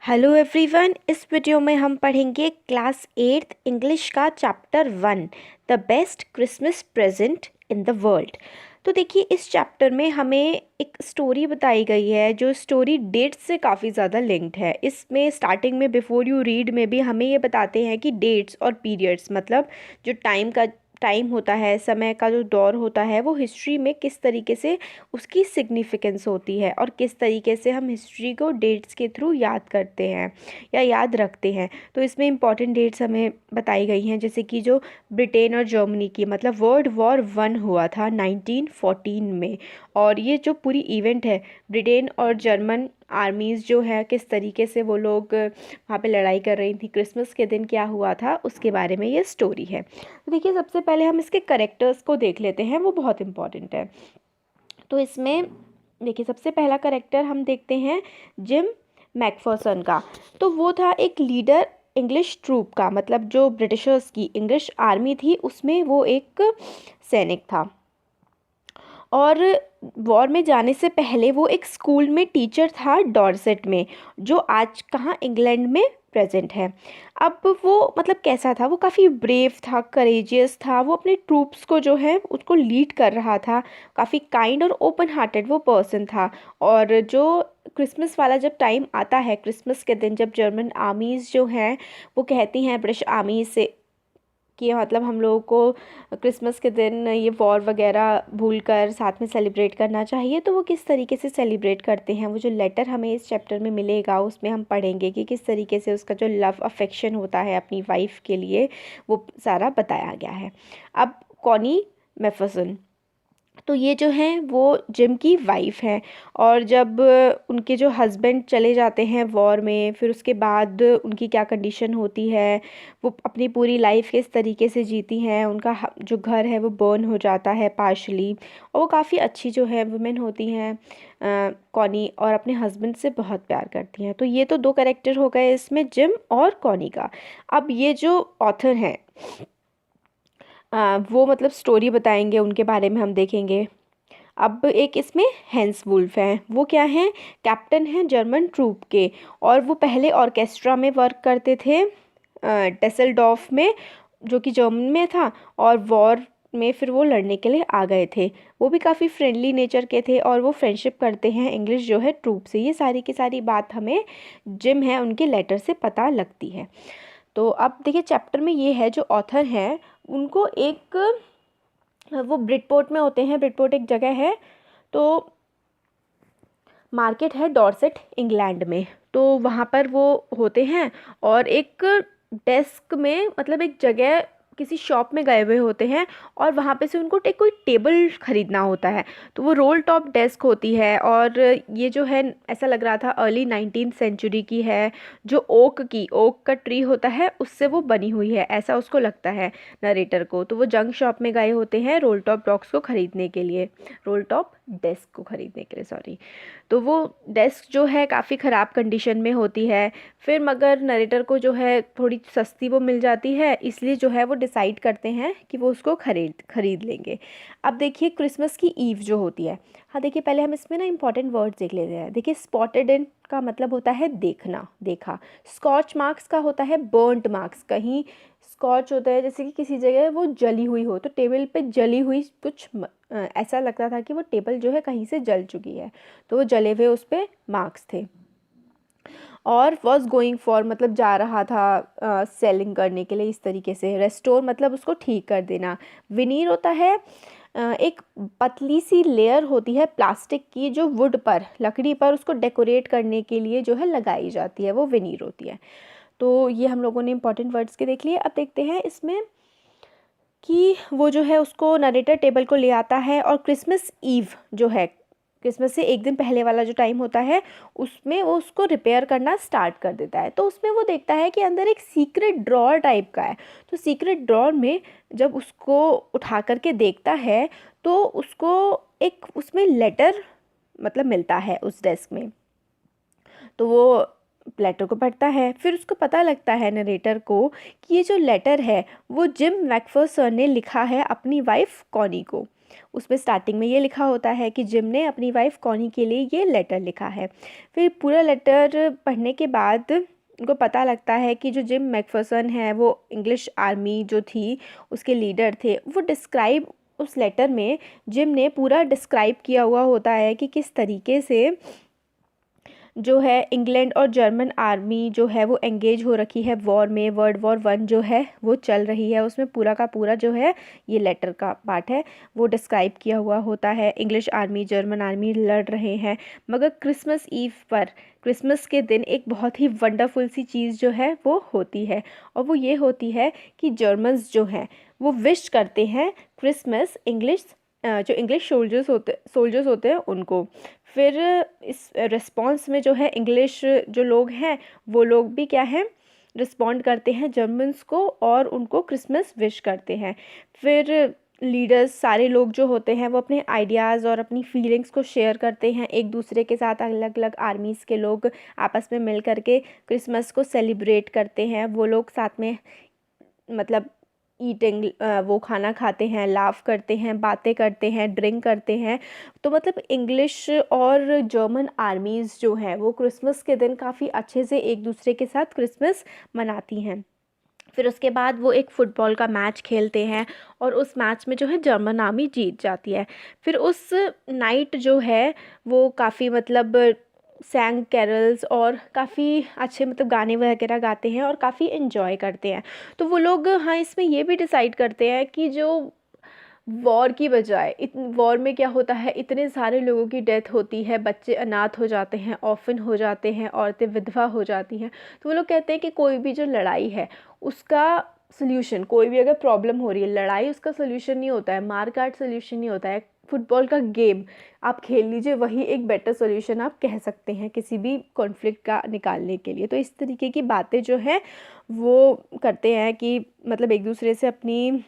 Hello everyone. इस video में हम पढ़ेंगे क्लास 8th इंग्लिश का chapter 1 the best Christmas present in the world. तो देखिए, इस चैप्टर में हमें एक स्टोरी बताई गई है जो स्टोरी डेट्स से काफ़ी ज़्यादा लिंक्ड है। इसमें स्टार्टिंग में बिफोर यू रीड में भी हमें ये बताते हैं कि डेट्स और पीरियड्स मतलब जो टाइम होता है, समय का जो दौर होता है, वो हिस्ट्री में किस तरीके से उसकी सिग्निफिकेंस होती है और किस तरीके से हम हिस्ट्री को डेट्स के थ्रू याद करते हैं या याद रखते हैं। तो इसमें इंपॉर्टेंट डेट्स हमें बताई गई हैं, जैसे कि जो ब्रिटेन और जर्मनी की मतलब वर्ल्ड वॉर 1 हुआ था 1914 में। और ये जो पूरी इवेंट है, ब्रिटेन और जर्मन आर्मीज़ जो है किस तरीके से वो लोग वहाँ पे लड़ाई कर रही थी, क्रिसमस के दिन क्या हुआ था, उसके बारे में ये स्टोरी है। तो देखिए, सबसे पहले हम इसके करेक्टर्स को देख लेते हैं, वो बहुत इंपॉर्टेंट है। तो इसमें देखिए, सबसे पहला करेक्टर हम देखते हैं जिम मैकफर्सन का। तो वो था एक लीडर इंग्लिश ट्रूप का, मतलब जो ब्रिटिशर्स की इंग्लिश आर्मी थी उसमें वो एक सैनिक था। और वॉर में जाने से पहले वो एक स्कूल में टीचर था डॉर्सेट में, जो आज कहाँ इंग्लैंड में प्रेजेंट है। अब वो मतलब कैसा था, वो काफ़ी ब्रेव था, करेजियस था, वो अपने ट्रूप्स को जो है उसको लीड कर रहा था। काफ़ी काइंड और ओपन हार्टेड वो पर्सन था। और जो क्रिसमस वाला जब टाइम आता है, क्रिसमस के दिन जब जर्मन आर्मीज़ जो हैं वो कहती हैं ब्रिटिश आर्मी से कि मतलब हम लोगों को क्रिसमस के दिन ये वॉर वगैरह भूलकर साथ में सेलिब्रेट करना चाहिए, तो वो किस तरीके से सेलिब्रेट करते हैं, वो जो लेटर हमें इस चैप्टर में मिलेगा उसमें हम पढ़ेंगे कि किस तरीके से उसका जो लव अफेक्शन होता है अपनी वाइफ के लिए, वो सारा बताया गया है। अब कॉनी मैफर्सन, तो ये जो हैं वो जिम की वाइफ हैं। और जब उनके जो हस्बैंड चले जाते हैं वॉर में, फिर उसके बाद उनकी क्या कंडीशन होती है, वो अपनी पूरी लाइफ किस तरीके से जीती हैं, उनका जो घर है वो बर्न हो जाता है पार्शली। और वो काफ़ी अच्छी जो है वुमेन होती हैं कॉनी, और अपने हस्बैंड से बहुत प्यार करती हैं। तो ये तो दो कैरेक्टर हो गए इसमें, जिम और कॉनी का। अब ये जो ऑथर हैं वो मतलब स्टोरी बताएंगे, उनके बारे में हम देखेंगे। अब एक इसमें हैंस वुल्फ हैं, वो क्या हैं, कैप्टन हैं जर्मन ट्रूप के। और वो पहले ऑर्केस्ट्रा में वर्क करते थे टेसलडॉर्फ में, जो कि जर्मन में था। और वॉर में फिर वो लड़ने के लिए आ गए थे। वो भी काफ़ी फ्रेंडली नेचर के थे और वो फ्रेंडशिप करते हैं इंग्लिश जो है ट्रूप से। ये सारी की सारी बात हमें जिम है उनके लेटर से पता लगती है। तो अब देखिए, चैप्टर में ये है जो ऑथर हैं उनको एक, वो ब्रिटपोर्ट में होते हैं, ब्रिटपोर्ट एक जगह है, तो मार्केट है डॉर्सेट इंग्लैंड में। तो वहाँ पर वो होते हैं और एक डेस्क में मतलब एक जगह किसी शॉप में गए हुए होते हैं, और वहाँ पे से उनको कोई टेबल ख़रीदना होता है। तो वो रोल टॉप डेस्क होती है, और ये जो है ऐसा लग रहा था अर्ली 19th सेंचुरी की है। जो ओक का ट्री होता है उससे वो बनी हुई है, ऐसा उसको लगता है नरेटर को। तो वो जंग शॉप में गए होते हैं रोल टॉप डॉग्स को ख़रीदने के लिए, रोल टॉप डेस्क को ख़रीदने के लिए, सॉरी। तो वो डेस्क जो है काफ़ी ख़राब कंडीशन में होती है। फिर मगर नरेटर को जो है थोड़ी सस्ती वो मिल जाती है, इसलिए जो है वो डिसाइड करते हैं कि वो उसको खरीद लेंगे। अब देखिए, क्रिसमस की ईव जो होती है, हाँ देखिए, पहले हम इसमें ना इंपॉर्टेंट वर्ड्स देख लेते हैं। देखिए, स्पॉटेड इन का मतलब होता है देखना, देखा। स्कॉच मार्क्स का होता है बर्न्ट मार्क्स, कहीं स्कॉच होता है जैसे कि किसी जगह वो जली हुई हो, तो टेबल पे जली हुई कुछ ऐसा लगता था कि वो टेबल जो है कहीं से जल चुकी है, तो वो जले हुए उस पर मार्क्स थे। और वॉज गोइंग फॉर मतलब जा रहा था सेलिंग करने के लिए, इस तरीके से। रेस्टोर मतलब उसको ठीक कर देना। विनीर होता है एक पतली सी लेयर होती है प्लास्टिक की, जो वुड पर, लकड़ी पर उसको डेकोरेट करने के लिए जो है लगाई जाती है, वो विनीर होती है। तो ये हम लोगों ने इंपॉर्टेंट वर्ड्स के देख लिए। अब देखते हैं इसमें कि वो जो है उसको नरेटर टेबल को ले आता है, और क्रिसमस ईव जो है, क्रिसमस से एक दिन पहले वाला जो टाइम होता है, उसमें वो उसको रिपेयर करना स्टार्ट कर देता है। तो उसमें वो देखता है कि अंदर एक सीक्रेट ड्रॉर टाइप का है। तो सीक्रेट ड्रॉर में जब उसको उठा करके देखता है, तो उसको एक उसमें लेटर मतलब मिलता है उस डेस्क में। तो वो लेटर को पढ़ता है, फिर उसको पता लगता है नरेटर को कि ये जो लेटर है वो जिम मैकफर्सन ने लिखा है अपनी वाइफ कॉनी को। उसमें स्टार्टिंग में ये लिखा होता है कि जिम ने अपनी वाइफ कॉनी के लिए ये लेटर लिखा है। फिर पूरा लेटर पढ़ने के बाद उनको पता लगता है कि जो जिम मैकफर्सन है वो इंग्लिश आर्मी जो थी उसके लीडर थे। वो डिस्क्राइब उस लेटर में जिम ने पूरा डिस्क्राइब किया हुआ होता है कि किस तरीके से जो है इंग्लैंड और जर्मन आर्मी जो है वो एंगेज हो रखी है वॉर में। वर्ल्ड वॉर 1 जो है वो चल रही है, उसमें पूरा का पूरा जो है ये लेटर का पार्ट है वो डिस्क्राइब किया हुआ होता है। इंग्लिश आर्मी जर्मन आर्मी लड़ रहे हैं, मगर क्रिसमस ईव पर, क्रिसमस के दिन एक बहुत ही वंडरफुल सी चीज़ जो है वो होती है, और वो ये होती है कि जर्मन्स जो हैं वो विश करते हैं क्रिसमस जो इंग्लिश सोल्जर्स होते हैं उनको। फिर इस रिस्पॉन्स में जो है इंग्लिश जो लोग हैं वो लोग भी क्या है, रिस्पॉन्ड करते हैं जर्मन्स को और उनको क्रिसमस विश करते हैं। फिर लीडर्स सारे लोग जो होते हैं वो अपने आइडियाज़ और अपनी फीलिंग्स को शेयर करते हैं एक दूसरे के साथ। अलग अलग आर्मीज़ के लोग आपस में मिल करके क्रिसमस को सेलिब्रेट करते हैं। वो लोग साथ में मतलब ईटिंग वो खाना खाते हैं, लाफ करते हैं, बातें करते हैं, ड्रिंक करते हैं। तो मतलब इंग्लिश और जर्मन आर्मीज़ जो हैं वो क्रिसमस के दिन काफ़ी अच्छे से एक दूसरे के साथ क्रिसमस मनाती हैं। फिर उसके बाद वो एक फ़ुटबॉल का मैच खेलते हैं और उस मैच में जो है जर्मन आर्मी जीत जाती है। फिर उस नाइट जो है वो काफ़ी मतलब सैंग कैरल्स और काफ़ी अच्छे मतलब गाने वगैरह गाते हैं और काफ़ी इन्जॉय करते हैं। तो वो लोग हाँ इसमें ये भी डिसाइड करते हैं कि जो वॉर की बजाय वॉर में क्या होता है, इतने सारे लोगों की डेथ होती है, बच्चे अनाथ हो जाते हैं, ऑर्फन हो जाते हैं, औरतें विधवा हो जाती हैं। तो वो लोग कहते हैं कि कोई भी जो लड़ाई है उसका सोल्यूशन, कोई भी अगर प्रॉब्लम हो रही है, लड़ाई उसका सोल्यूशन नहीं होता है, मार काट सोल्यूशन नहीं होता है। फुटबॉल का गेम आप खेल लीजिए, वही एक बेटर सोल्यूशन आप कह सकते हैं किसी भी कॉन्फ्लिक्ट का निकालने के लिए। तो इस तरीके की बातें जो हैं वो करते हैं कि मतलब एक दूसरे से अपनी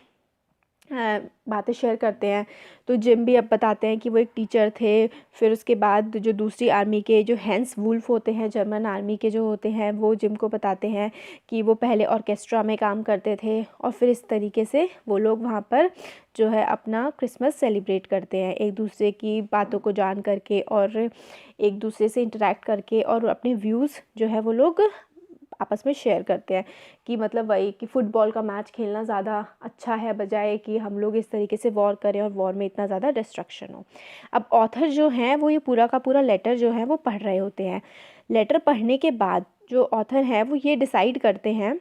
बातें शेयर करते हैं। तो जिम भी अब बताते हैं कि वो एक टीचर थे। फिर उसके बाद जो दूसरी आर्मी के जो हैंस वुल्फ होते हैं, जर्मन आर्मी के जो होते हैं, वो जिम को बताते हैं कि वो पहले ऑर्केस्ट्रा में काम करते थे और फिर इस तरीके से वो लोग वहाँ पर जो है अपना क्रिसमस सेलिब्रेट करते हैं एक दूसरे की बातों को जान करके और एक दूसरे से इंटरेक्ट करके, और अपने व्यूज़ जो है वो लोग आपस में शेयर करते हैं कि मतलब वही कि फ़ुटबॉल का मैच खेलना ज़्यादा अच्छा है बजाय कि हम लोग इस तरीके से वॉर करें और वॉर में इतना ज़्यादा डिस्ट्रक्शन हो। अब ऑथर जो हैं वो ये पूरा का पूरा लेटर जो है वो पढ़ रहे होते हैं। लेटर पढ़ने के बाद जो ऑथर हैं वो ये डिसाइड करते हैं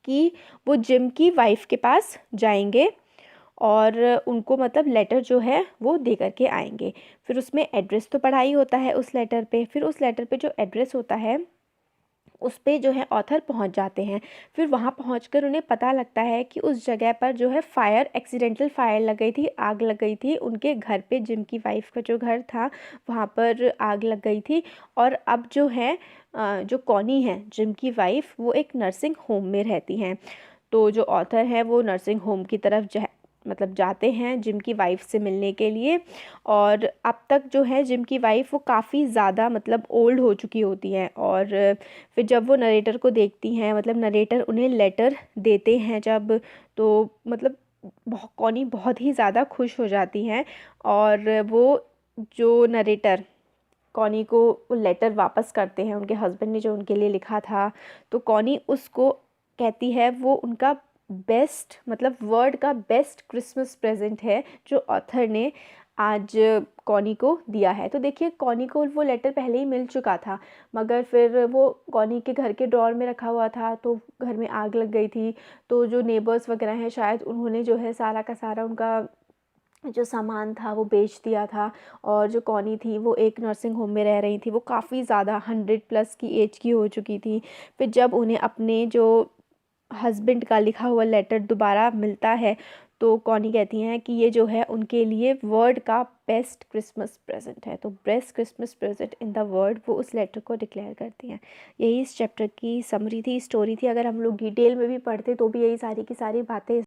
कि वो जिम की वाइफ के पास जाएंगे और उनको मतलब लेटर जो है वो दे करके आएंगे। फिर उसमें एड्रेस तो पढ़ा ही होता है उस लेटर पे। फिर उस लेटर पे जो एड्रेस होता है उस पे जो है ऑथर पहुंच जाते हैं। फिर वहाँ पहुंचकर उन्हें पता लगता है कि उस जगह पर जो है एक्सीडेंटल फायर लग गई थी, आग लग गई थी उनके घर पे। जिम की वाइफ का जो घर था वहाँ पर आग लग गई थी। और अब जो है जो कॉनी है जिम की वाइफ, वो एक नर्सिंग होम में रहती हैं। तो जो ऑथर है वो नर्सिंग होम की तरफ मतलब जाते हैं जिम की वाइफ से मिलने के लिए। और अब तक जो है जिम की वाइफ वो काफ़ी ज़्यादा मतलब ओल्ड हो चुकी होती हैं। और फिर जब वो नरेटर को देखती हैं, मतलब नरेटर उन्हें लेटर देते हैं जब, तो मतलब कॉनी बहुत ही ज़्यादा खुश हो जाती हैं। और वो जो नरेटर कॉनी को वो लेटर वापस करते हैं उनके हस्बैंड ने जो उनके लिए लिखा था। तो कॉनी उसको कहती है वो उनका बेस्ट मतलब वर्ल्ड का बेस्ट क्रिसमस प्रेजेंट है जो ऑथर ने आज कॉनी को दिया है। तो देखिए कॉनी को वो लेटर पहले ही मिल चुका था, मगर फिर वो कॉनी के घर के ड्रॉर में रखा हुआ था तो घर में आग लग गई थी। तो जो नेबर्स वगैरह हैं शायद उन्होंने जो है सारा का सारा उनका जो सामान था वो बेच दिया था। और जो कॉनी थी वो एक नर्सिंग होम में रह रही थी, वो काफ़ी ज़्यादा 100+ की एज की हो चुकी थी। फिर जब उन्हें अपने जो हस्बैंड का लिखा हुआ लेटर दोबारा मिलता है तो कॉनी कहती हैं कि ये जो है उनके लिए वर्ल्ड का बेस्ट क्रिसमस प्रेजेंट है। तो best Christmas present in the world वो उस लेटर को डिक्लेयर करती हैं। यही इस चैप्टर की समरी थी, स्टोरी थी। अगर हम लोग डिटेल में भी पढ़ते तो भी यही सारी की सारी बातें